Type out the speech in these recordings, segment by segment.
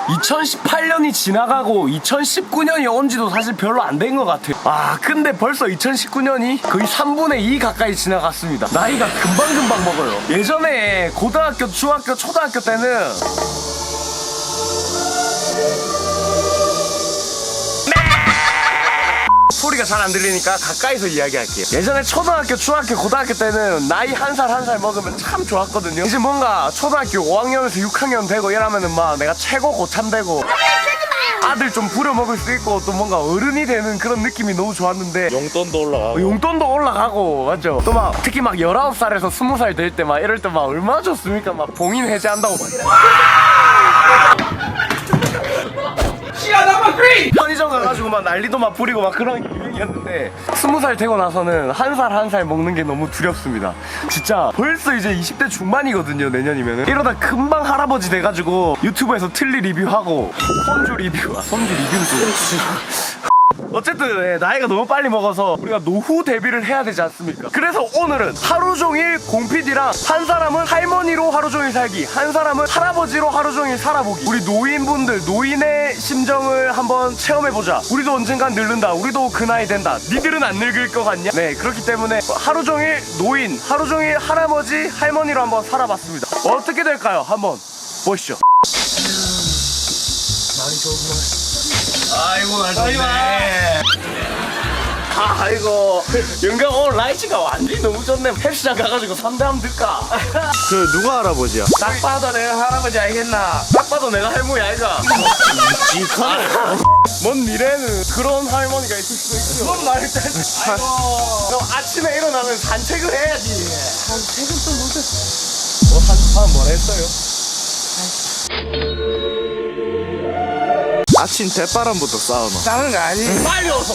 2018년이 지나가고 2019년이 온 지도 사실 별로 안 된 것 같아요. 근데 벌써 2019년이 거의 3분의 2 가까이 지나갔습니다. 나이가 금방금방 먹어요. 예전에 고등학교, 중학교, 초등학교 때는 소리가 잘 안 들리니까 가까이서 이야기할게요. 예전에 초등학교, 중학교, 고등학교 때는 나이 한 살 한 살 먹으면 참 좋았거든요. 이제 뭔가 초등학교 5학년에서 6학년 되고 이러면은 막 내가 최고 고참 되고 아들 좀 부려먹을 수 있고 또 뭔가 어른이 되는 그런 느낌이 너무 좋았는데 용돈도 올라가고 맞죠? 또 막 특히 막 19살에서 20살 될 때 막 이럴 때 막 얼마나 좋습니까? 막 봉인 해제한다고 편의점 가가지고 막 난리도 막 부리고 막 그런 게 유행이었는데 20살 되고 나서는 한 살 한 살 먹는 게 너무 두렵습니다. 진짜 벌써 이제 20대 중반이거든요. 내년이면은 이러다 금방 할아버지 돼가지고 유튜브에서 틀니 리뷰하고 손주 리뷰는 좀 어쨌든 나이가 너무 빨리 먹어서 우리가 노후 대비를 해야 되지 않습니까? 그래서 오늘은 하루 종일 공PD랑 한 사람은 할머니로 하루 종일 살기, 한 사람은 할아버지로 하루 종일 살아보기. 우리 노인분들, 노인의 심정을 한번 체험해보자. 우리도 언젠간 늙는다. 우리도 그 나이 된다. 니들은 안 늙을 것 같냐? 네, 그렇기 때문에 하루 종일 노인, 하루 종일 할아버지, 할머니로 한번 살아봤습니다. 어떻게 될까요? 한번 보시죠. 많이 좋구나. 아이고 날 좋네. 아이고 영감 오늘 라이치가 완전히 너무 좋네. 헬스장 가가지고 3대 한번 들까? 그 누가 할아버지야? 딱 봐도 내가 할아버지 알겠나? 딱 봐도 내가 할머니 알자. 먼 미래는 그런 할머니가 있을 수도 있죠. 뭔 말이지? 아이고 너 아침에 일어나면 산책을 해야지. 산책은 또 무슨 산책하면 뭘 했어요? 아침 대바람부터 싸우노. 싸우는 거 아니? 빨리 오소.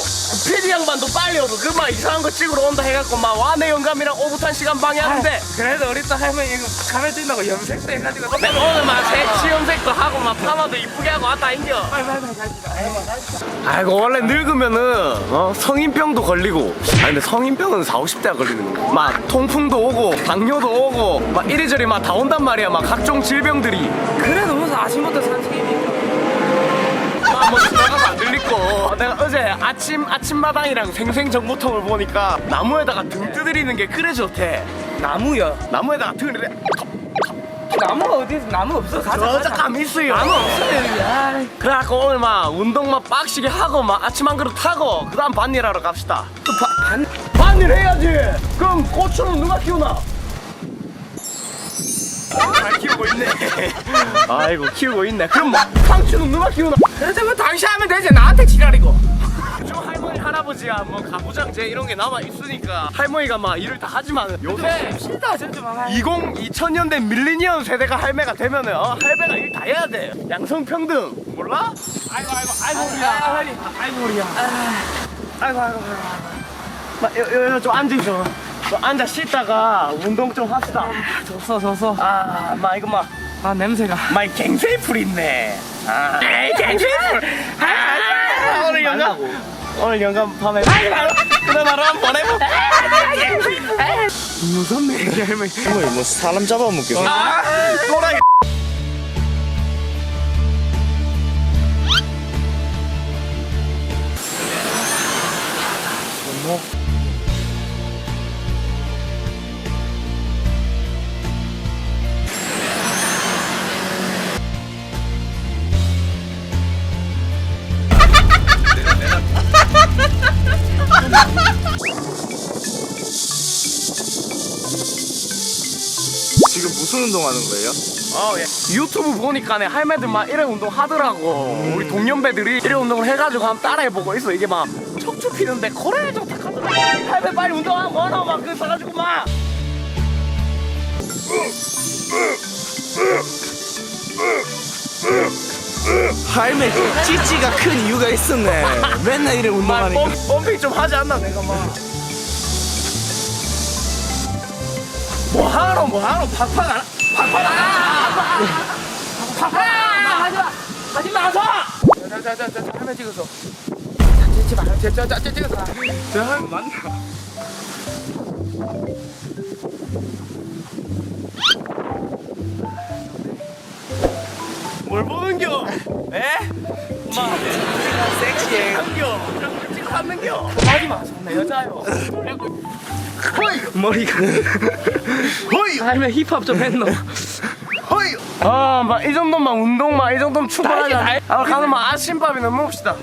PD 양반도 빨리 오소. 그 막 이상한 거 찍으러 온다 해갖고 막 와내 영감이랑 오붓한 시간 방해하는데 그래도 우리 또 할머니 이거 카메라 뜬다고 염색도 해가지고 오늘 막 색치 염색도 하고 막 파마도 이쁘게 하고 왔다 인겨. 빨리 가시다. 아이고 원래 늙으면은 성인병도 걸리고 근데 성인병은 40, 50대가 걸리는 거야. 막 통풍도 오고 당뇨도 오고 막 이리저리 막 다 온단 말이야. 막 각종 질병들이 그래도 무슨 아침부터 산책입니까? 뭐 지나가서 안 들리고. 내가 어제 아침마당이랑 생생정보통을 보니까 나무에다가 등 두드리는 게 그래 좋대. 나무야? 나무에다가 등을 이래 나무가 어디서 나무 없어? 저자 감 있어요. 나무 없어. 그래갖고 오늘 막 운동 막 빡시게 하고 막 아침 한 그릇 하고 그 다음 밭일 하러 갑시다. 밭일 해야지. 그럼 고추는 누가 키우나? 잘 키우고 있네. 아이고 키우고 있네. 그럼 뭐 상추는 누가 키우나? 그래서 뭐 당신 하면 되지. 나한테 지랄이고. 좀 할머니 할아버지야 뭐 가부장제 이런 게 남아 있으니까 할머니가 막 일을 다 하지만 요새 싫다 진짜 많아. 2000년대 밀리니언 세대가 할매가 되면은 할매가 일 다 해야 돼. 양성평등 몰라? 아이고 우리야. 아이고 우리야. 아이고 좀 앉으셔. 좀 앉아 쉬다가 운동 좀 합시다. 졌어. 막 이거 막 냄새가. 막 갱세이풀 있네. 갱세이풀. 오늘 영감 밤에 그나마로 한번 해보. 무섭네 이 할머니. 할머니 뭐 사람 잡아먹겠어. 또라이. 지금 무슨 운동하는 거예요? 유튜브 보니까 할매들 막 이런 운동 하더라고. 우리 동년배들이 이런 운동을 해가지고 한번 따라해보고 있어. 이게 막 척추 피는데 코레 좀 탁하더라고. 할매 빨리 운동하고 와라 막 그거 사가지고 막. 할매 찌찌가 큰 이유가 있었네. 맨날 이래 운동하니까. 펌핑 좀 하지 않나 내가 막. 뭐하노 팍팍 안 하지 마서. 자 할머니 찍어서. 찍지 마. 찍어서. 저 할매 맞나? 뭘 보는겨? 에? 섹시해. 찍었는겨. 하지마 내 여자요 머리가. 허이 아니면 힙합 좀 했노 허이. 막 이 정도만 운동만 이 정도면 충분하잖아. 가서 막 아침밥이나 먹읍시다.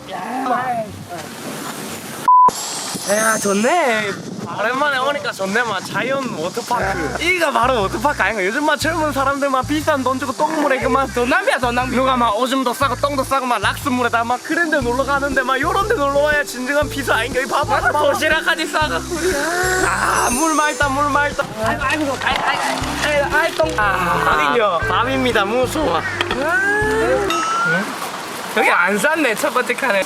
야 좋네 오랜만에 오니까 좋네만. 자연 워터파크. 이가 바로 워터파크 아닌가? 요즘 막 젊은 사람들만 비싼 돈 주고 똥물에 그만 돈 낭비야 돈 낭비 누가 막 오줌도 싸고 똥도 싸고 막 락스물에다 막 그런 데 놀러 가는데 막 요런 데 놀러 와야 진정한 피서 아닌가? 이 봐봐. 도시락까지 싸가 물 맑다 물 맑다. 아이똥 밥인겨. 밥입니다. 무서워. 여기 안 쌌네 첫 번째 칸에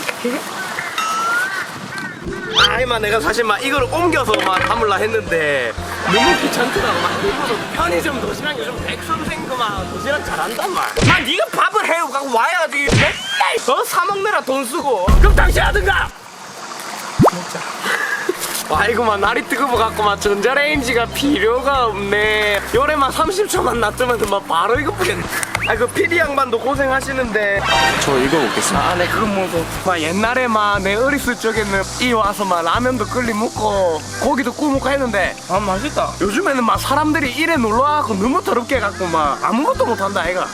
아이만 내가 사실 막 이걸 옮겨서 막 담을라 했는데 너무 귀찮더라고. 막 그래서 편의점 도시락 요즘 백선생 그만 도시락 잘한단 말. 아 니가 밥을 해고 갖고 와야지 맨날 사 먹느라 돈 쓰고 그럼 당신 하든가. 아이고만 날이 뜨거워갖고 막 전자레인지가 필요가 없네. 요래만 30초만 놔두면 막 바로 이거 보겠네. 그 PD 양반도 고생하시는데 저 이거 먹겠습니다. 네 그건 뭐고 막 옛날에 막 내 어렸을 적에는 이 와서 막 라면도 끓리 먹고 고기도 구워 먹고 했는데 아 맛있다 요즘에는 막 사람들이 이래 놀러 와갖고 너무 더럽게 해갖고 막 아무것도 못한다 아이가.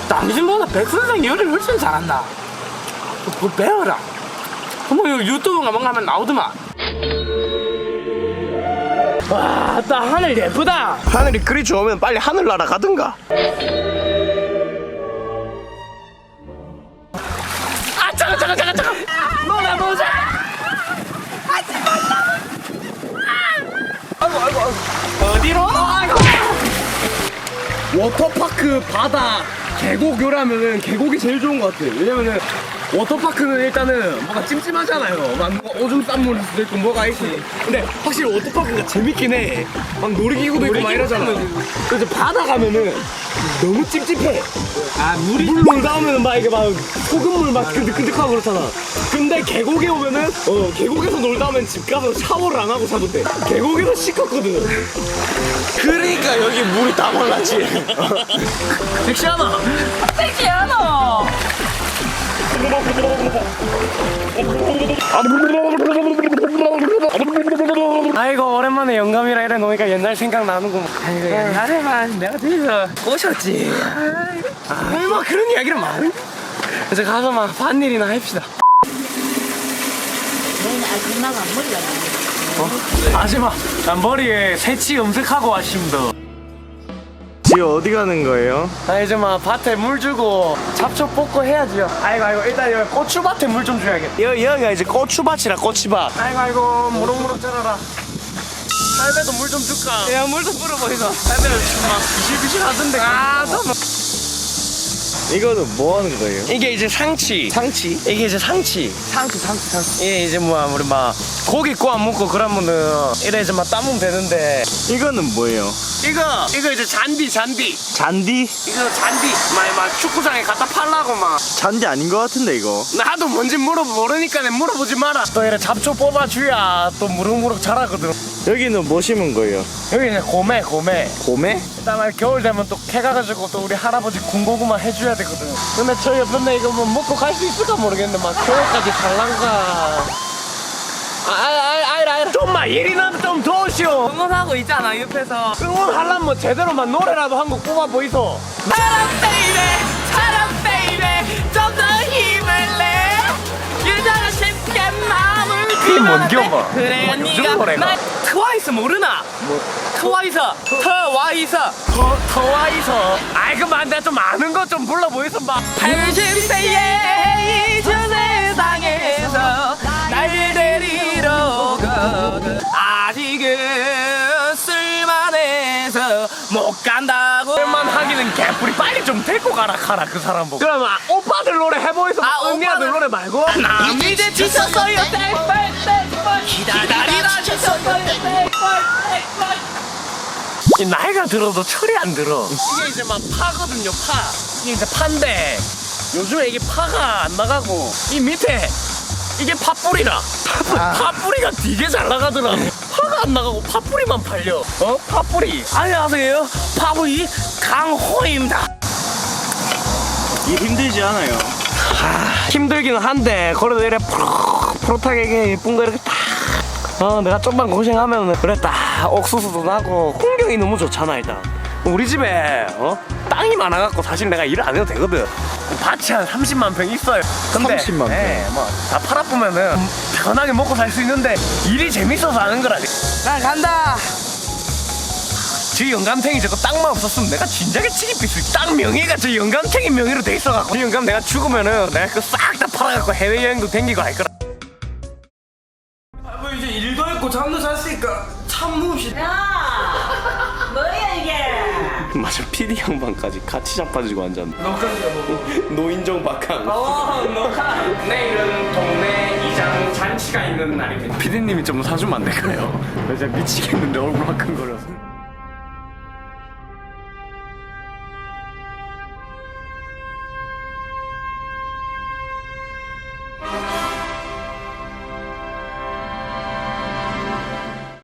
당신보다 백선생 요리를 훨씬 잘한다 그거 배워라 뭐 유튜브가 뭔가 하면 나오더만 와나 하늘 예쁘다 하늘이 그리 좋으면 빨리 하늘나라 가든가. 아 잠깐 놀아보자 어디로? 워터파크 바다 계곡 요라면은 계곡이 제일 좋은 것 같아. 왜냐면은 워터파크는 일단은 뭐가 찜찜하잖아요. 막 뭐가 오줌 싼 물일 수도 있고 뭐가 있고. 근데 확실히 워터파크가 재밌긴 해. 막 놀이기구도 있고 막 이러잖아. 그래서 바다 가면은 너무 찝찝해. 아 물이 물 놀다 오면은 막 이게 막 소금물 막 끈적끈적하고 그렇잖아. 근데 계곡에 오면은 계곡에서 놀다 오면 집 가서 샤워를 안 하고 자도 돼. 계곡에서 씻었거든. 그러니까 여기 물이 다 말랐지. 섹시하나? 섹시하노 아이고 오랜만에 영감이라 이래 놓으니까 옛날 생각나는구만. 아이고 옛날에만 내가 뒤에서 꼬셨지 아이 뭐 그런 이야기를 많이. 그래서 가서 막 반일이나 합시다. 너희는 아직 나가 머리가 아줌마 난 머리에 새치 염색하고 왔습니다. 지금 어디 가는 거예요? 나 이제 막 밭에 물 주고 잡초 뽑고 해야지요. 아이고 일단 여기 고추밭에 물 좀 줘야겠다. 여기가 이제 고추밭이라 고추밭. 아이고 무럭무럭 자라라. 할배도 물 좀 줄까? 야 물도 뿌려보이소 할배 막 비실비실 하던데. 이거는 뭐 하는 거예요? 이게 이제 상치. 이게 이제 상치. 이게 이제 뭐야 우리 막 고기 구워 먹고 그러면은 이래 이제 막 따면 되는데 이거는 뭐예요? 이거 이제 잔디 잔디? 이거 잔디 막 축구장에 갖다 팔라고 막. 잔디 아닌 것 같은데 이거. 나도 뭔지 모르니까 물어보지 마라. 또 이래 잡초 뽑아줘야 또 무럭무럭 자라거든. 여기는 뭐 심은 거예요? 여기 이제 고메 봄에? 일단 말 겨울 되면 또 캐가가지고 또 우리 할아버지 군고구마 해줘야 되거든. 근데 저 옆에 이거 뭐 먹고 갈 수 있을까 모르겠는데 막 겨울까지 살란가. 아이라 좀만 일이나 좀 도우시오. 응원하고 있잖아 옆에서 응원하려면 뭐 제대로 막 노래라도 한 곡 뽑아 보이소. 사랑 베이베 좀 더 힘을 내 여자가 쉽게 마음을 그게 뭔겨 봐. 그래 뭐 요즘 노래가. 나 트와이스 모르나? 트와이스 터와이서. 아이 그만 내가 좀 아는 거 좀 불러 보이소 봐. 80세의 저 세상에서 날 데리러 가고 아직은 쓸만해서 못 간다고 만 하기는 개뿔이 빨리 좀 데리고 가라 그 사람 보고. 그러면 오빠들 노래 해보이소. 언니들 노래 말고. 남 이제 지쳤어요 땡벌 기다리다 지쳤어요 땡벌 이 나이가 들어도 철이 안 들어. 이게 이제 막 파거든요, 파. 이게 이제 파인데 요즘에 이게 파가 안 나가고 이 밑에 이게 팥뿌리라. 팥뿌리가 되게 잘 나가더라. 파가 안 나가고 파뿌리만 팔려. 파뿌리. 안녕하세요. 파부이 강호입니다. 일 힘들지 않아요? 힘들기는 한데 그래도 이래 푸릇푸릇하게 이렇게 예쁜 거 이렇게 딱 내가 좀만 고생하면 그래 딱 옥수수도 나고 풍경이 너무 좋잖아. 일단 우리 집에 땅이 많아갖고 사실 내가 일을 안 해도 되거든. 밭이 한 30만 평 있어요. 근데 30만 평? 뭐다 팔아보면은 편하게 먹고 살 수 있는데 일이 재밌어서 하는 거라. 나 간다. 저 영감탱이 저거 땅만 없었으면 내가 진작에 치기삐스. 땅 명의가 저 영감탱이 명의로 돼 있어갖고 그 영감 내가 죽으면은 내가 그거 싹 다 팔아갖고 해외여행도 댕기고 할 거라. 뭐 이제 일도 했고 잠도 잤으니까 참 몹시다. 야, 뭐야 이게? 맞아, PD 양반까지 같이 자빠지고 앉았네. 너까지 먹어. 노인정 박항. 너가 내일은 동네 이장 잔치가 있는 날입니다. PD님이 좀 사주면 안 될까요? 나 진짜 미치겠는데 얼굴 화끈거려서.